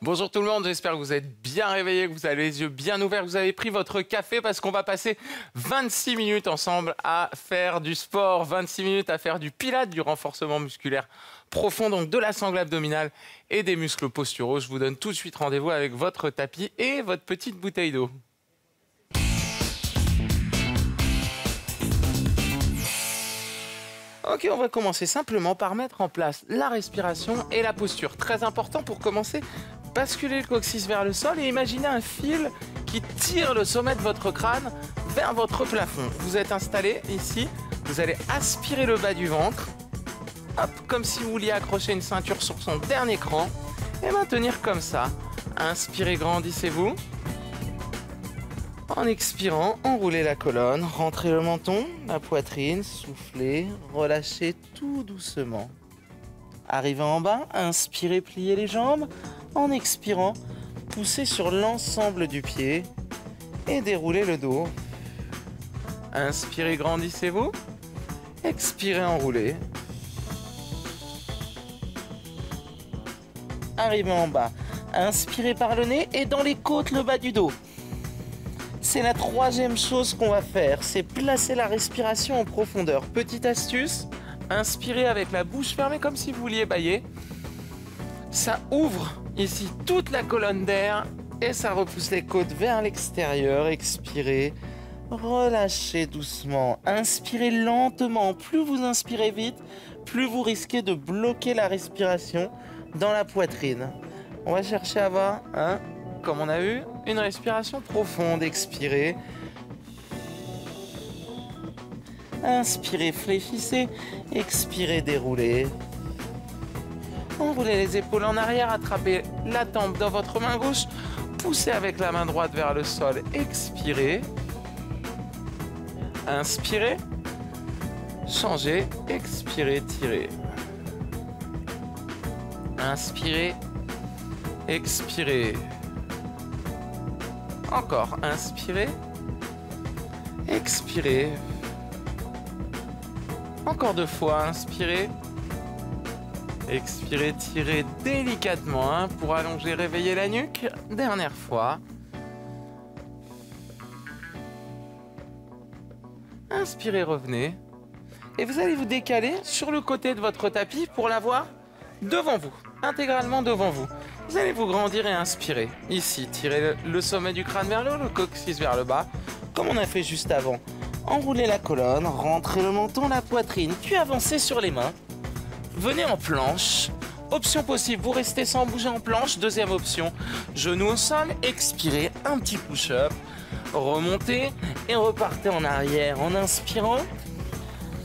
Bonjour tout le monde, j'espère que vous êtes bien réveillés, que vous avez les yeux bien ouverts, que vous avez pris votre café parce qu'on va passer 26 minutes ensemble à faire du sport, 26 minutes à faire du pilates, du renforcement musculaire profond, donc de la sangle abdominale et des muscles posturaux. Je vous donne tout de suite rendez-vous avec votre tapis et votre petite bouteille d'eau. Ok, on va commencer simplement par mettre en place la respiration et la posture. Très important pour commencer, basculer le coccyx vers le sol et imaginez un fil qui tire le sommet de votre crâne vers votre plafond. Vous êtes installé ici, vous allez aspirer le bas du ventre, hop, comme si vous vouliez accrocher une ceinture sur son dernier cran et maintenir comme ça. Inspirez, grandissez-vous. En expirant, enroulez la colonne, rentrez le menton, la poitrine, soufflez, relâchez tout doucement. Arrivez en bas, inspirez, pliez les jambes. En expirant, poussez sur l'ensemble du pied et déroulez le dos. Inspirez, grandissez-vous. Expirez, enroulez. Arrivez en bas, inspirez par le nez et dans les côtes, le bas du dos. C'est la troisième chose qu'on va faire, c'est placer la respiration en profondeur. Petite astuce, inspirez avec la bouche fermée comme si vous vouliez bâiller. Ça ouvre ici toute la colonne d'air et ça repousse les côtes vers l'extérieur. Expirez, relâchez doucement, inspirez lentement. Plus vous inspirez vite, plus vous risquez de bloquer la respiration dans la poitrine. On va chercher à avoir comme on a vu, une respiration profonde. Expirez. Inspirez, fléchissez. Expirez, déroulez. Enroulez les épaules en arrière, attrapez la tempe dans votre main gauche. Poussez avec la main droite vers le sol. Expirez. Inspirez. Changez. Expirez, tirez. Inspirez. Expirez. Encore, inspirez, expirez. Encore 2 fois, inspirez, expirez, tirez délicatement pour allonger, réveiller la nuque. Dernière fois. Inspirez, revenez. Et vous allez vous décaler sur le côté de votre tapis pour l'avoir devant vous, intégralement devant vous. Vous allez vous grandir et inspirer. Ici, tirez le sommet du crâne vers le haut, le coccyx vers le bas, comme on a fait juste avant. Enroulez la colonne, rentrez le menton, la poitrine, puis avancez sur les mains. Venez en planche. Option possible, vous restez sans bouger en planche. Deuxième option, genoux au sol, expirez, un petit push-up. Remontez et repartez en arrière en inspirant.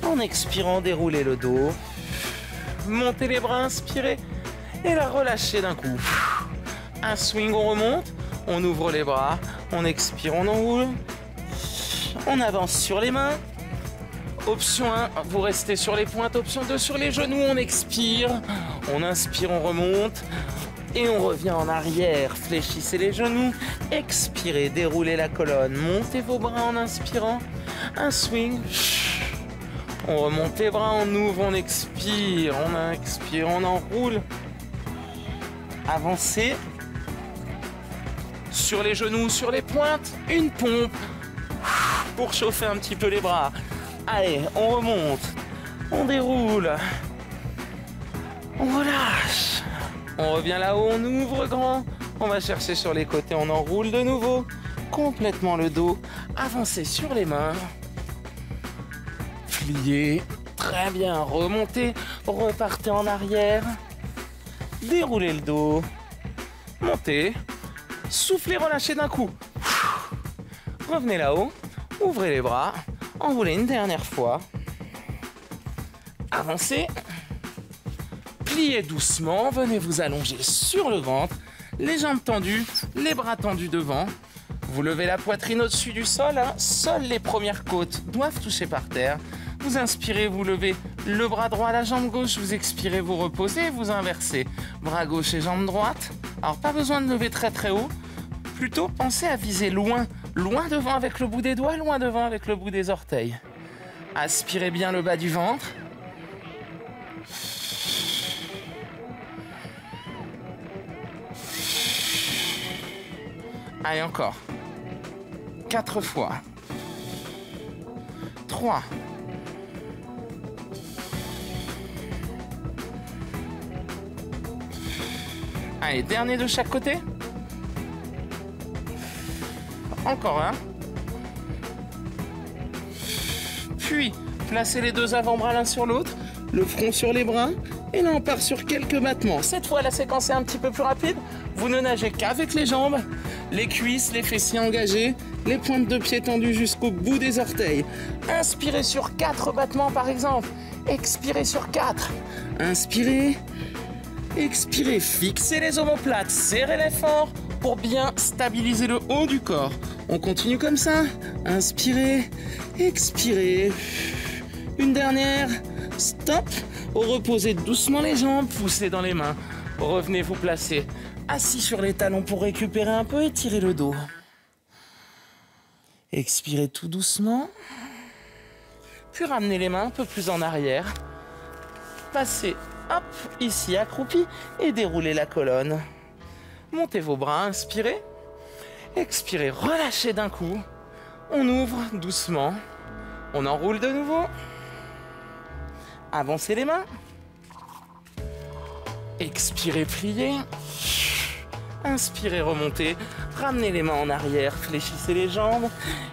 En expirant, déroulez le dos. Montez les bras, inspirez. Et la relâcher d'un coup. Un swing, on remonte, on ouvre les bras, on expire, on enroule. On avance sur les mains. Option 1, vous restez sur les pointes. Option 2, sur les genoux, on expire. On inspire, on remonte. Et on revient en arrière. Fléchissez les genoux. Expirez, déroulez la colonne. Montez vos bras en inspirant. Un swing. On remonte les bras, on ouvre, on expire, on enroule. Avancez sur les genoux, sur les pointes, une pompe pour chauffer un petit peu les bras. Allez, on remonte, on déroule, on relâche, on revient là-haut, on ouvre grand, on va chercher sur les côtés, on enroule de nouveau, complètement le dos, avancez sur les mains, pliez, très bien, remontez, repartez en arrière. Déroulez le dos, montez, soufflez, relâchez d'un coup. Revenez là-haut, ouvrez les bras, enroulez une dernière fois. Avancez, pliez doucement, venez vous allonger sur le ventre, les jambes tendues, les bras tendus devant. Vous levez la poitrine au-dessus du sol, seules les premières côtes doivent toucher par terre. Vous inspirez, vous levez le bras droit, la jambe gauche, vous expirez, vous reposez, vous inversez. Bras gauche et jambe droite. Alors pas besoin de lever très très haut, plutôt pensez à viser loin, loin devant avec le bout des doigts, loin devant avec le bout des orteils. Aspirez bien le bas du ventre. Allez, encore. 4 fois. 3. Allez, dernier de chaque côté. Encore un. Puis, placez les deux avant-bras l'un sur l'autre, le front sur les bras, et là on part sur quelques battements. Cette fois, la séquence est un petit peu plus rapide. Vous ne nagez qu'avec les jambes, les cuisses, les fessiers engagés, les pointes de pied tendues jusqu'au bout des orteils. Inspirez sur 4 battements par exemple. Expirez sur 4. Inspirez. Expirez, fixez les omoplates, serrez-les fort pour bien stabiliser le haut du corps. On continue comme ça. Inspirez, expirez. Une dernière. Stop. Reposez doucement les jambes, poussez dans les mains. Revenez vous placer assis sur les talons pour récupérer un peu et tirer le dos. Expirez tout doucement. Puis ramenez les mains un peu plus en arrière. Passez, hop, ici accroupi et déroulez la colonne. Montez vos bras, inspirez. Expirez, relâchez d'un coup. On ouvre doucement. On enroule de nouveau. Avancez les mains. Expirez, pliez. Inspirez, remontez. Ramenez les mains en arrière, fléchissez les jambes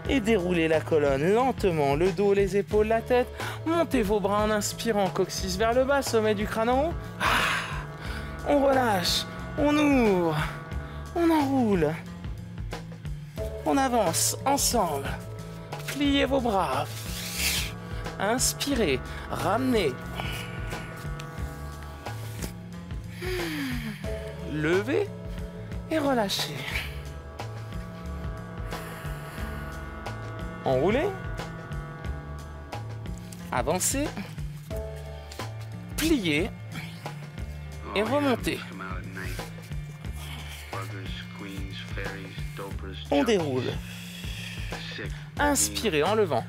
et déroulez la colonne lentement. Le dos, les épaules, la tête. Montez vos bras en inspirant, coccyx vers le bas, sommet du crâne en haut. On relâche, on ouvre, on enroule. On avance ensemble. Pliez vos bras. Inspirez, ramenez. Levez et relâchez. Enroulez. Avancez. Pliez. Et remontez. On déroule. Inspirez en levant.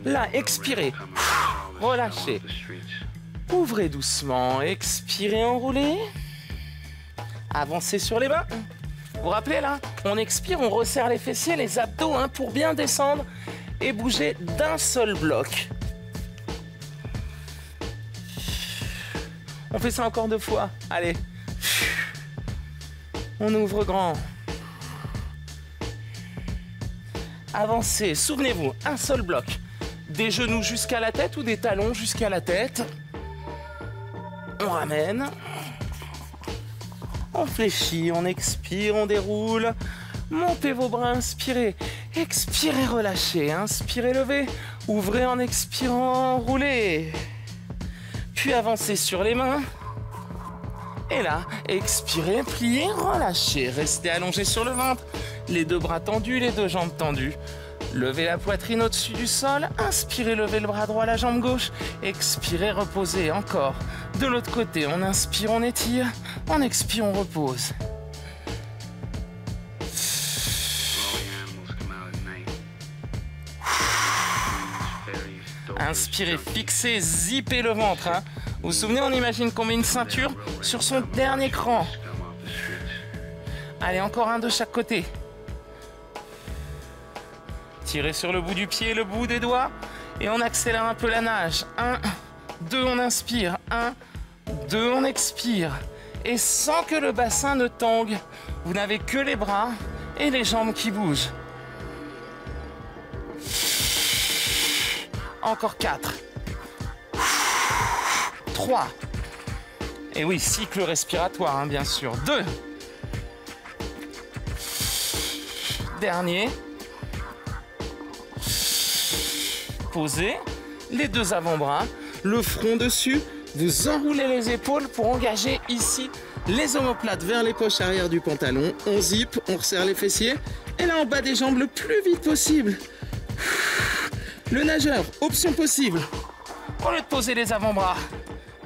Là, expirez. Relâchez. Ouvrez doucement. Expirez, enroulez. Avancez sur les mains. Vous vous rappelez là? On expire, on resserre les fessiers, les abdos pour bien descendre et bouger d'un seul bloc. On fait ça encore 2 fois. Allez. On ouvre grand. Avancez. Souvenez-vous, un seul bloc. Des genoux jusqu'à la tête ou des talons jusqu'à la tête. On ramène. On fléchit, on expire, on déroule. Montez vos bras, inspirez. Expirez, relâchez. Inspirez, levez. Ouvrez en expirant, roulez. Puis avancez sur les mains. Et là, expirez, pliez, relâchez. Restez allongé sur le ventre. Les 2 bras tendus, les 2 jambes tendues. Levez la poitrine au-dessus du sol. Inspirez, levez le bras droit, la jambe gauche. Expirez, reposez. Encore. De l'autre côté, on inspire, on étire. On expire, on repose. Inspirez, fixez, zippez le ventre. Vous vous souvenez, on imagine qu'on met une ceinture sur son dernier cran. Allez, encore un de chaque côté. Tirez sur le bout du pied, le bout des doigts. Et on accélère un peu la nage. 1, 2, on inspire. 1, 2, on expire. Et sans que le bassin ne tangue, vous n'avez que les bras et les jambes qui bougent. Encore 4. 3. Et oui, cycle respiratoire, bien sûr. 2. Dernier. Posez les 2 avant-bras, le front dessus. Vous enroulez les épaules pour engager ici les omoplates vers les poches arrière du pantalon. On zip, on resserre les fessiers. Et là, on bat des jambes le plus vite possible. Le nageur, option possible. Au lieu de poser les avant-bras,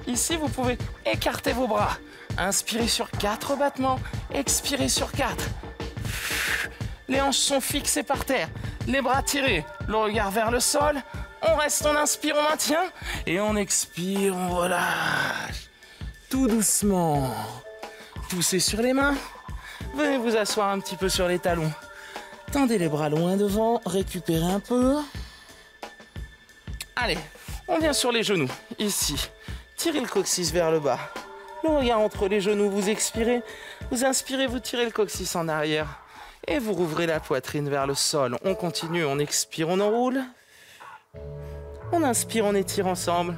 ici, vous pouvez écarter vos bras. Inspirez sur 4 battements. Expirez sur 4. Les hanches sont fixées par terre. Les bras tirés. Le regard vers le sol. On reste, on inspire, on maintient. Et on expire, on relâche. Tout doucement. Poussez sur les mains. Venez vous asseoir un petit peu sur les talons. Tendez les bras loin devant, récupérez un peu. Allez, on vient sur les genoux, ici. Tirez le coccyx vers le bas. Le regard entre les genoux, vous expirez. Vous inspirez, vous tirez le coccyx en arrière. Et vous rouvrez la poitrine vers le sol. On continue, on expire, on enroule. On inspire, on étire ensemble.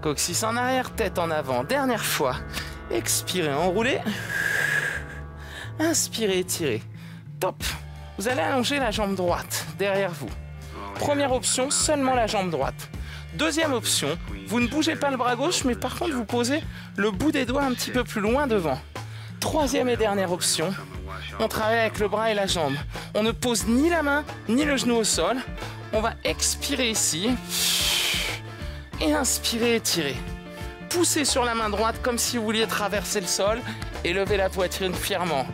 Coccyx en arrière, tête en avant. Dernière fois. Expirez, enroulez. Inspirez, étirez. Top. Vous allez allonger la jambe droite derrière vous. Première option, seulement la jambe droite. Deuxième option, vous ne bougez pas le bras gauche, mais par contre vous posez le bout des doigts un petit peu plus loin devant. Troisième et dernière option, on travaille avec le bras et la jambe. On ne pose ni la main, ni le genou au sol. On va expirer ici. Et inspirer, étirer. Poussez sur la main droite comme si vous vouliez traverser le sol et levez la poitrine fièrement.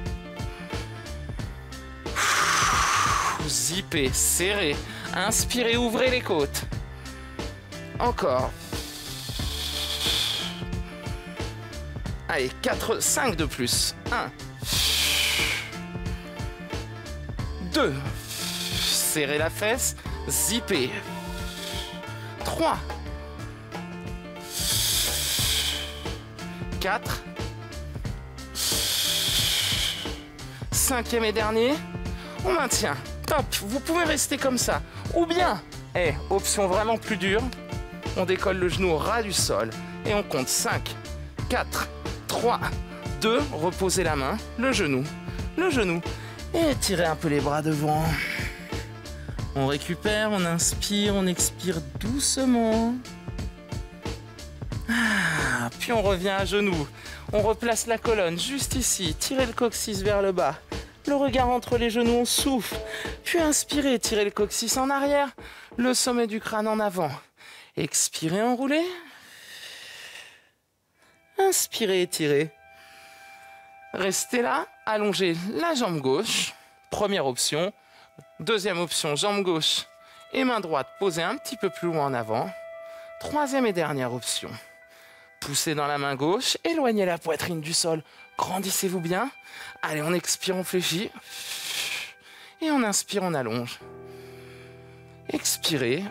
Zippez, serrez. Inspirez, ouvrez les côtes. Encore. Allez, 5 de plus. 1. 2. Serrez la fesse. Zippez. 3. 4. 5e et dernier. On maintient. Top. Vous pouvez rester comme ça. Ou bien, option vraiment plus dure, on décolle le genou au ras du sol et on compte 5, 4, 3, 2, reposez la main, le genou, et tirez un peu les bras devant. On récupère, on inspire, on expire doucement. Puis on revient à genoux, on replace la colonne juste ici, tirez le coccyx vers le bas. Le regard entre les genoux, on souffle. Puis inspirez, tirez le coccyx en arrière, le sommet du crâne en avant. Expirez, enroulez. Inspirez, étirez. Restez là, allongez la jambe gauche. Première option. Deuxième option, jambe gauche et main droite posée un petit peu plus loin en avant. Troisième et dernière option. Poussez dans la main gauche, éloignez la poitrine du sol. Grandissez-vous bien. Allez, on expire, on fléchit. Et on inspire, on allonge. Expirez.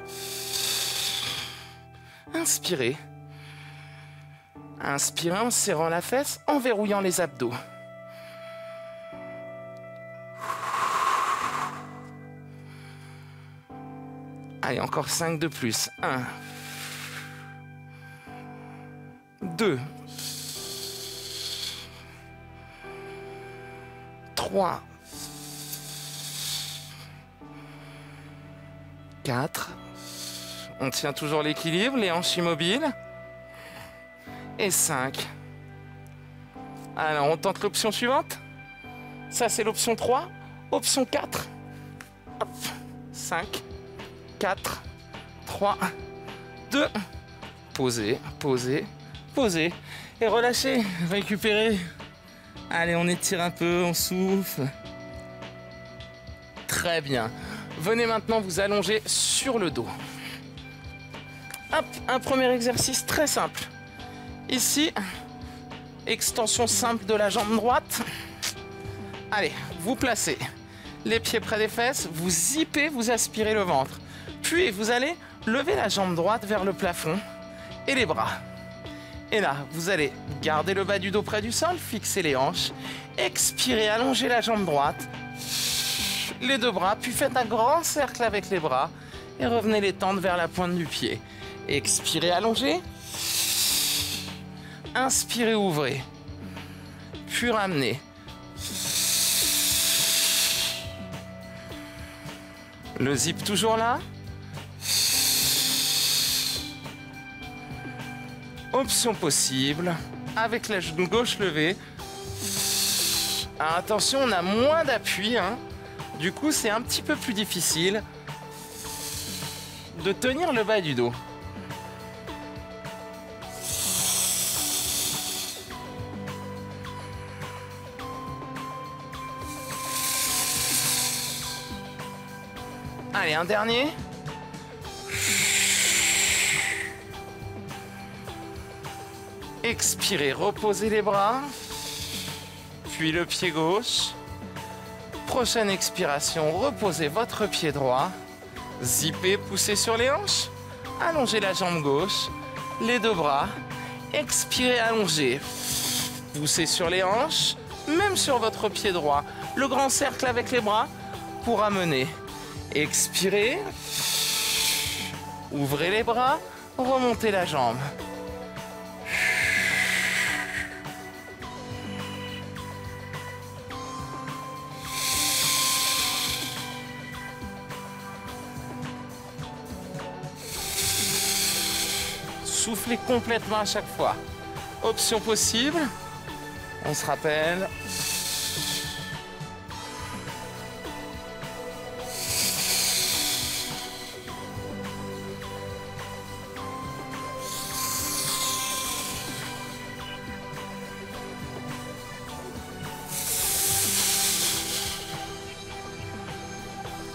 Inspirez. Inspirez en serrant la fesse, en verrouillant les abdos. Allez, encore 5 de plus. 1. 2. 3, 4, on tient toujours l'équilibre, les hanches immobiles, et 5. Alors on tente l'option suivante, ça c'est l'option 3, option 4, hop. 5, 4, 3, 2, posez, posez, posez, et relâchez, récupérez. Allez, on étire un peu, on souffle. Très bien. Venez maintenant vous allonger sur le dos. Hop, un premier exercice très simple. Ici, extension simple de la jambe droite. Allez, vous placez les pieds près des fesses, vous zippez, vous aspirez le ventre. Puis vous allez lever la jambe droite vers le plafond et les bras. Et là, vous allez garder le bas du dos près du sol, fixer les hanches, expirez, allongez la jambe droite, les deux bras, puis faites un grand cercle avec les bras et revenez les tendre vers la pointe du pied. Expirez, allongez, inspirez, ouvrez, puis ramenez. Le zip toujours là. Option possible, avec la genou gauche levée. Alors attention, on a moins d'appui, hein. Du coup c'est un petit peu plus difficile de tenir le bas du dos. Allez, un dernier. Expirez, reposez les bras, puis le pied gauche, Prochaine expiration, reposez votre pied droit. Zippez, poussez sur les hanches. Allongez la jambe gauche, les deux bras. Expirez, allongez. Poussez sur les hanches, même sur votre pied droit. Le grand cercle avec les bras pour amener. Expirez. Ouvrez les bras, remontez la jambe. Soufflez complètement à chaque fois. Option possible. On se rappelle.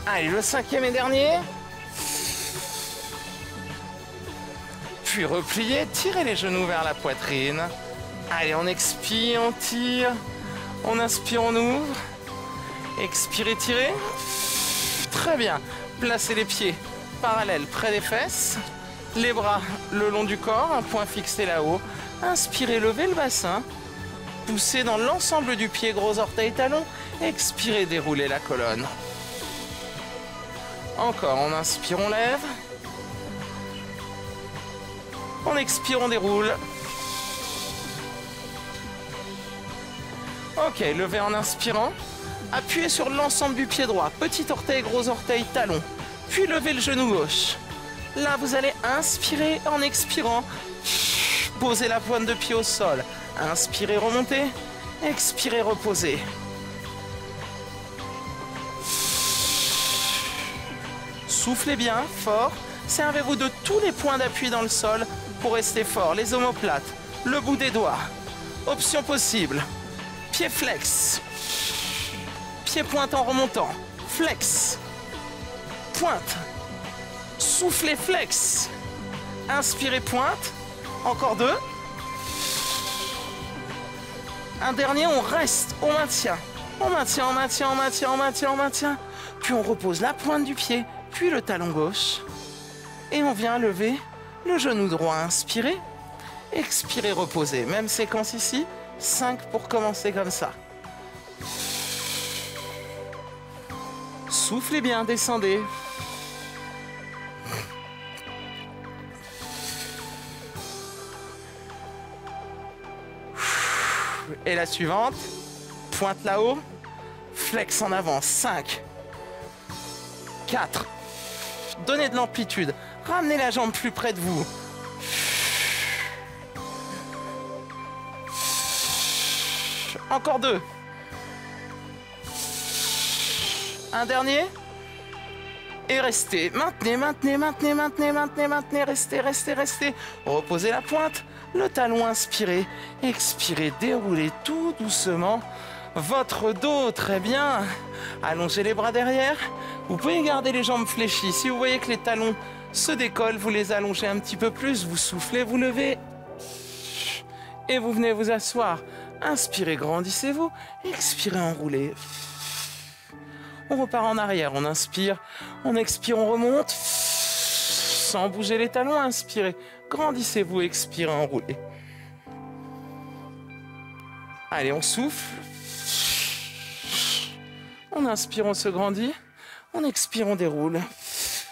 Allez, le cinquième et dernier. Puis repliez, tirez les genoux vers la poitrine. Allez, on expire, on tire. On inspire, on ouvre. Expirez, tirez. Très bien. Placez les pieds parallèles près des fesses. Les bras le long du corps, un point fixé là-haut. Inspirez, levez le bassin. Poussez dans l'ensemble du pied, gros orteil, talon. Expirez, déroulez la colonne. Encore, on inspire, on lève. On expire, on déroule. Ok, levez en inspirant. Appuyez sur l'ensemble du pied droit. Petit orteil, gros orteil, talon. Puis levez le genou gauche. Là, vous allez inspirer en expirant. Posez la pointe de pied au sol. Inspirez, remontez. Expirez, reposez. Soufflez bien, fort. Servez-vous de tous les points d'appui dans le sol pour rester fort. Les omoplates, le bout des doigts. Option possible. Pied flex. Pied pointe en remontant. Flex. Pointe. Soufflez, flex. Inspirez, pointe. Encore deux. Un dernier, on reste, on maintient. On maintient, on maintient, on maintient, on maintient, on maintient. Puis on repose la pointe du pied, puis le talon gauche. Et on vient lever le genou droit. Inspirez. Expirez, reposez. Même séquence ici. 5 pour commencer comme ça. Soufflez bien, descendez. Et la suivante. Pointe là-haut. Flex en avant. 5. 4. Donnez de l'amplitude. Ramenez la jambe plus près de vous. Encore 2. Un dernier. Et restez. Maintenez, maintenez, maintenez, maintenez, maintenez, maintenez. Restez, restez, restez. Reposez la pointe. Le talon, inspirez. Expirez, déroulez tout doucement votre dos. Très bien. Allongez les bras derrière. Vous pouvez garder les jambes fléchies. Si vous voyez que les talons se décollent, vous les allongez un petit peu plus. Vous soufflez, vous levez. Et vous venez vous asseoir. Inspirez, grandissez-vous. Expirez, enroulez. On repart en arrière. On inspire. On expire, on remonte. Sans bouger les talons, inspirez. Grandissez-vous, expirez, enroulez. Allez, on souffle. On inspire, on se grandit. On expire, on déroule.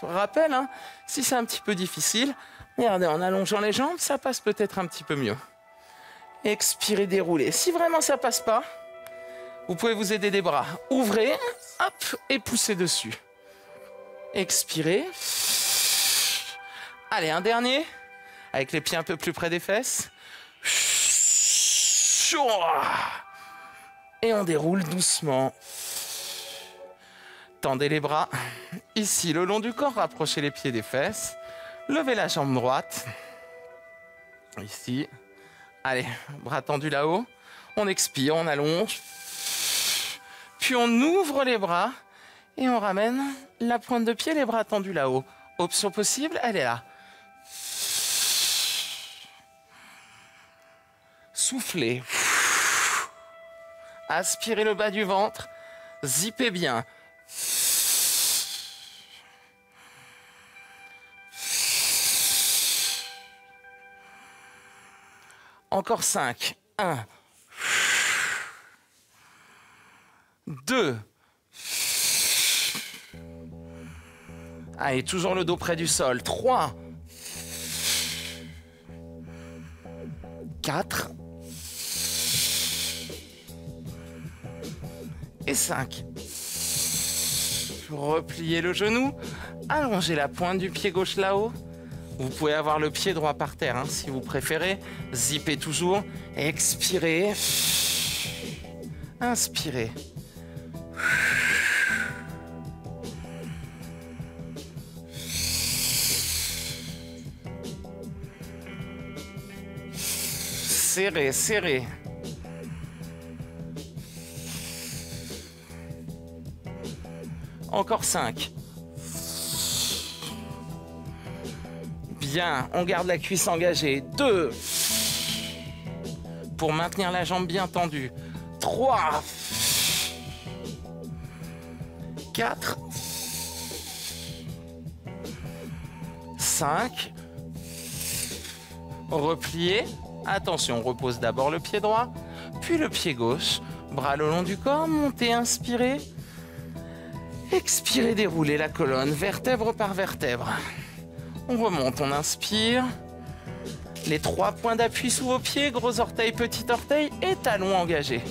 Rappel, hein, si c'est un petit peu difficile, regardez, en allongeant les jambes, ça passe peut-être un petit peu mieux. Expirez, déroulez. Si vraiment ça passe pas, vous pouvez vous aider des bras. Ouvrez, hop, et poussez dessus. Expirez. Allez, un dernier, avec les pieds un peu plus près des fesses. Et on déroule doucement. Tendez les bras. Ici, le long du corps, rapprochez les pieds des fesses. Levez la jambe droite. Ici. Allez, bras tendus là-haut. On expire, on allonge. Puis on ouvre les bras et on ramène la pointe de pied, les bras tendus là-haut. Option possible, elle est là. Soufflez. Aspirez le bas du ventre. Zippez bien. Encore 5. 1. 2. Allez, toujours le dos près du sol. 3. 4. Et 5. Repliez le genou. Allongez la pointe du pied gauche là-haut. Vous pouvez avoir le pied droit par terre hein, si vous préférez. Zippez toujours. Expirez. Inspirez. Serrez, serrez. Encore 5. Bien, on garde la cuisse engagée. 2. Pour maintenir la jambe bien tendue. 3. 4. 5. Repliez. Attention, repose d'abord le pied droit, puis le pied gauche. Bras le long du corps, montez, inspirez. Expirez, déroulez la colonne, vertèbre par vertèbre. On remonte, on inspire. Les 3 points d'appui sous vos pieds, gros orteil, petit orteil et talons engagés.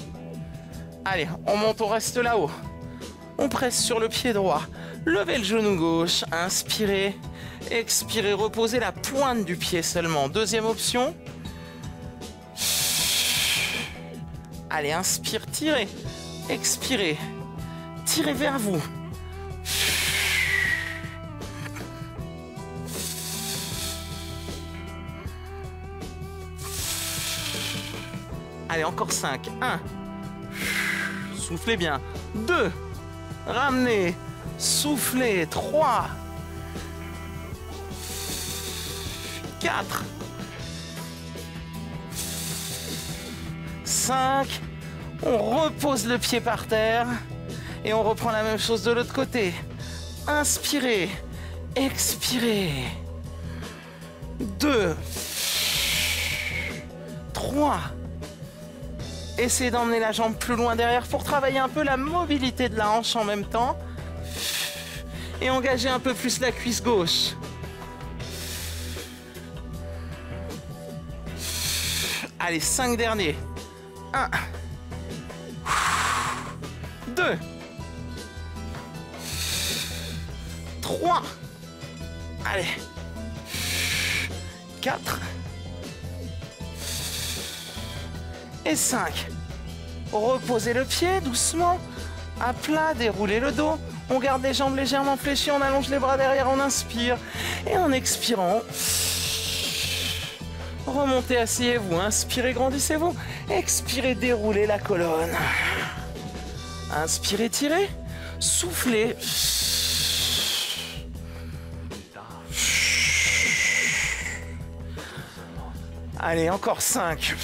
Allez, on monte, on reste là-haut. On presse sur le pied droit. Levez le genou gauche, inspirez. Expirez, reposez la pointe du pied seulement. Deuxième option. Allez, inspire, tirez. Expirez. Tirez vers vous. Allez, encore 5. 1. Soufflez bien. 2. Ramenez. Soufflez. 3. 4. 5. On repose le pied par terre. Et on reprend la même chose de l'autre côté. Inspirez. Expirez. 2. 3. Essayez d'emmener la jambe plus loin derrière pour travailler un peu la mobilité de la hanche en même temps. Et engager un peu plus la cuisse gauche. Allez, 5 derniers. 1. 2. 3. Allez. 4. Et 5. Reposez le pied doucement. À plat, déroulez le dos. On garde les jambes légèrement fléchies, on allonge les bras derrière, on inspire. Et en expirant, remontez, asseyez-vous. Inspirez, grandissez-vous. Expirez, déroulez la colonne. Inspirez, tirez. Soufflez. Allez, encore 5.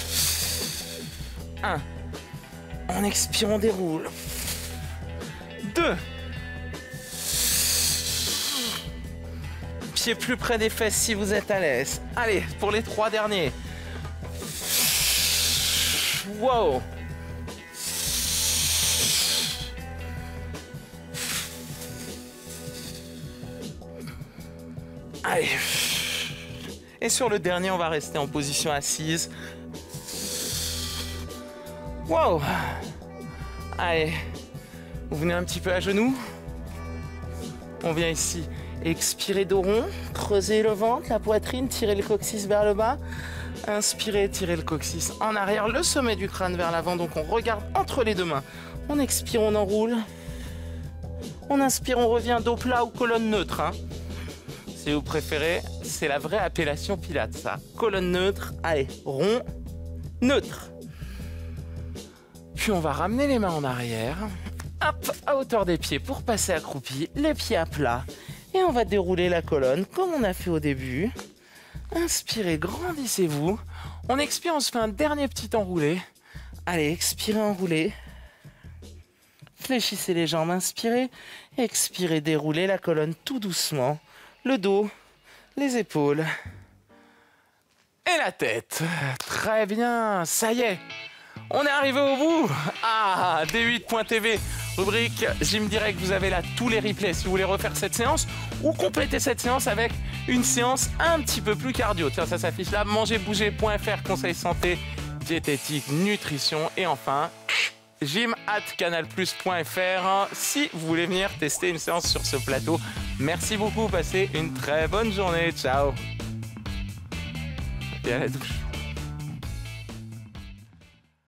1. En expirant, on déroule. 2. Pieds plus près des fesses si vous êtes à l'aise. Allez, pour les 3 derniers. Wow. Allez. Et sur le dernier, on va rester en position assise. Wow. Allez. Vous venez un petit peu à genoux. On vient ici. Expirez dos rond. Creusez le ventre, la poitrine. Tirez le coccyx vers le bas. Inspirez, tirez le coccyx en arrière. Le sommet du crâne vers l'avant. Donc on regarde entre les deux mains. On expire, on enroule. On inspire, on revient dos plat ou colonne neutre. Hein. Si vous préférez, c'est la vraie appellation Pilates, ça. Colonne neutre. Allez, rond, neutre. Puis on va ramener les mains en arrière. Hop, à hauteur des pieds pour passer accroupi. Les pieds à plat. Et on va dérouler la colonne comme on a fait au début. Inspirez, grandissez-vous. On expire, on se fait un dernier petit enroulé. Allez, expirez, enroulez. Fléchissez les jambes, inspirez. Expirez, déroulez la colonne tout doucement. Le dos, les épaules et la tête. Très bien, ça y est. On est arrivé au bout. Ah, D8.tv, rubrique Gym Direct. Vous avez là tous les replays si vous voulez refaire cette séance ou compléter cette séance avec une séance un petit peu plus cardio. Tiens, ça s'affiche là. Mangerbouger.fr, conseils santé, diététique, nutrition. Et enfin, gym@canalplus.fr si vous voulez venir tester une séance sur ce plateau. Merci beaucoup. Passez une très bonne journée. Ciao. Et à la douche.